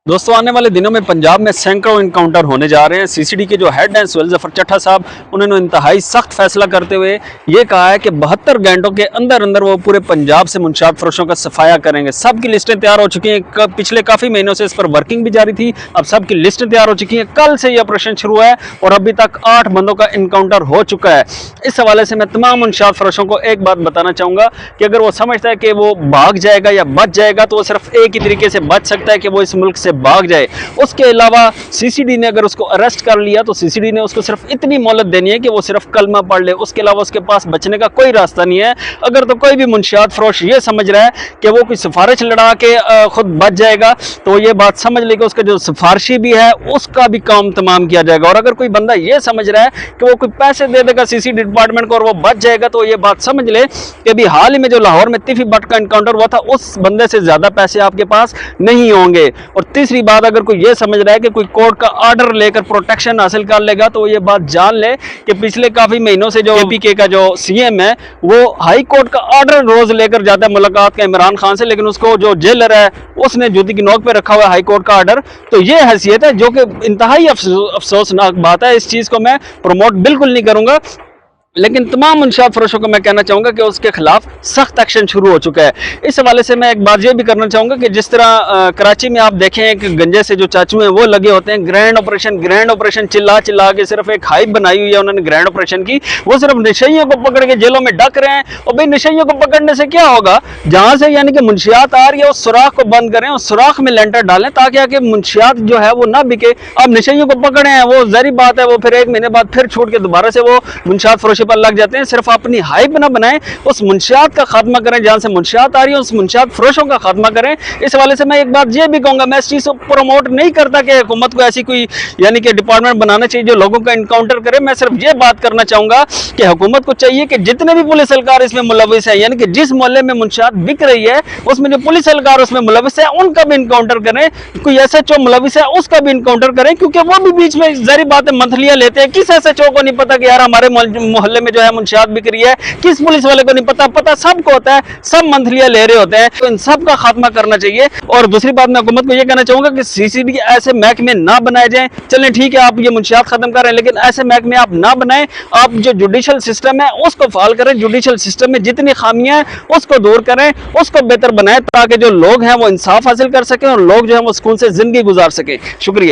दोस्तों आने वाले दिनों में पंजाब में सैकड़ों इनकाउंटर होने जा रहे हैं। सीसीडी के जो हेड हैं सुहेल जफर चट्टा साहब, उन्होंने इंतहाई सख्त फैसला करते हुए ये कहा है कि 72 घंटों के अंदर अंदर वो पूरे पंजाब से मुंशियात फरोशों का सफाया करेंगे। सबकी लिस्टें तैयार हो चुकी हैं, पिछले काफ़ी महीनों से इस पर वर्किंग भी जारी थी, अब सबकी लिस्टें तैयार हो चुकी हैं। कल से ये ऑपरेशन शुरू है और अभी तक 8 बंदों का इनकाउंटर हो चुका है। इस हवाले से मैं तमाम मुंशियात फरोशों को एक बात बताना चाहूँगा कि अगर वो समझता है कि वो भाग जाएगा या बच जाएगा, तो वो सिर्फ एक ही तरीके से बच सकता है कि वो इस मुल्क से भाग जाए। उसके अलावा सीसीडी ने अगर उसको अरेस्ट कर लिया तो सीसीडी ने उसको सिर्फ इतनी मोहलत देनी है कि वो सिर्फ कलमा पढ़ ले, उसके अलावा उसके पास बचने का कोई रास्ता नहीं है। अगर तो कोई भी मुंशियात फरोश ये समझ रहा है कि वो कोई सिफारिश लड़ा के खुद बच जाएगा, तो ये बात समझ ले कि उसका जो सिफारिशी भी है उसका भी काम तमाम किया जाएगा। और अगर कोई बंदा ये समझ रहा है कि वो कोई पैसे दे देगा सीसीडी डिपार्टमेंट को और वो बच जाएगा, तो ये बात समझ ले कि अभी हाल ही में जो लाहौर में तिफी भट्ट का इनकाउंटर हुआ था, उस बंदे से ज्यादा पैसे आपके पास नहीं होंगे। और तीसरी बात, अगर कोई ये समझ रहा है कि कोई कोर्ट का ऑर्डर लेकर प्रोटेक्शन हासिल कर लेगा, तो ये बात जान ले कि पिछले काफी महीनों से जो एपीके का जो सीएम है वो हाई कोर्ट का ऑर्डर रोज लेकर जाता है मुलाकात का इमरान खान से, लेकिन उसको जो जेलर है उसने जूती की नोक पे रखा हुआ है हाई कोर्ट का ऑर्डर। तो ये हैसियत है जो कि इंतहाई अफसोसनाक बात है। इस चीज को मैं प्रमोट बिल्कुल नहीं करूंगा, लेकिन तमाम मुंशियात फरोशों को मैं कहना चाहूँगा कि उसके खिलाफ सख्त एक्शन शुरू हो चुका है। इस हवाले से मैं एक बात ये भी करना चाहूँगा कि जिस तरह कराची में आप देखें कि गंजे से जो चाचू हैं वो लगे होते हैं ग्रैंड ऑपरेशन चिल्ला चिल्ला के सिर्फ एक हाइप बनाई हुई है उन्होंने ग्रैंड ऑपरेशन की। वो सिर्फ नशइयों को पकड़ के जेलों में डक रहे हैं। और भाई नशइयों को पकड़ने से क्या होगा, जहाँ से यानी कि मुंशियात आ रही है उस सुराख को बंद करें, उस सुराख में लेंटर डालें ताकि आके मुंशियात जो है वो ना बिके। अब नशइयों को पकड़े हैं, वो जहरी बात है, वो फिर एक महीने बाद फिर छूट के दोबारा से वो मुंशियात फरोशी पर लग जाते हैं। सिर्फ अपनी हाइप ना बनाएं, उस मुंशियात का खात्मा करें, जहां से मुंशियात आ रही है उस मुंशियात फरोशों का खात्मा करें। इस हवाले से मैं एक बात ये भी कहूंगा, मैं इस चीज को प्रमोट नहीं करता कि हुकूमत को ऐसी कोई यानी कि डिपार्टमेंट बनाना चाहिए जो लोगों का इनकाउंटर करे। मैं सिर्फ ये बात करना चाहूंगा कि हुकूमत को चाहिए कि जितने भी पुलिस एहलकार इसमें मुलविस है, यानी कि जिस मोहल्ले में मुंशियात बिक रही है उसमें जो पुलिस एहलकार उसमें मुलविस है उनका भी इनकाउंटर करें। कोई एसएचओ मुलविस है उसका भी इनकाउंटर करें, क्योंकि वो भी बीच में जहरी बात है मंथलियां लेते हैं। किस एसएचओ को नहीं पता कि यार हमारे मोहल्ले में जो है मुंशियात बिक रही है, किस पुलिस वाले को नहीं पता, पता सबको होता है, सब मंथलियां ले रहे होते हैं। तो इन सब का खात्मा करना चाहिए। और दूसरी बात मैं हुकूमत को यह कहना चाहूंगा कि सीसीडी ऐसे महकमे ना बनाए जाएं। चलें ठीक है आप ये मुंशियात खत्म कर रहे हैं, लेकिन ऐसे महकमे आप ना बनाएं। आप जो जुडिशल सिस्टम है उसको फाल करें, जुडिशल सिस्टम में जितनी खामियां हैं उसको दूर करें, उसको बेहतर बनाएं ताकि जो लोग हैं वो इंसाफ हासिल कर सकें और लोग जो है वो सुकून से जिंदगी गुजार सकें। शुक्रिया।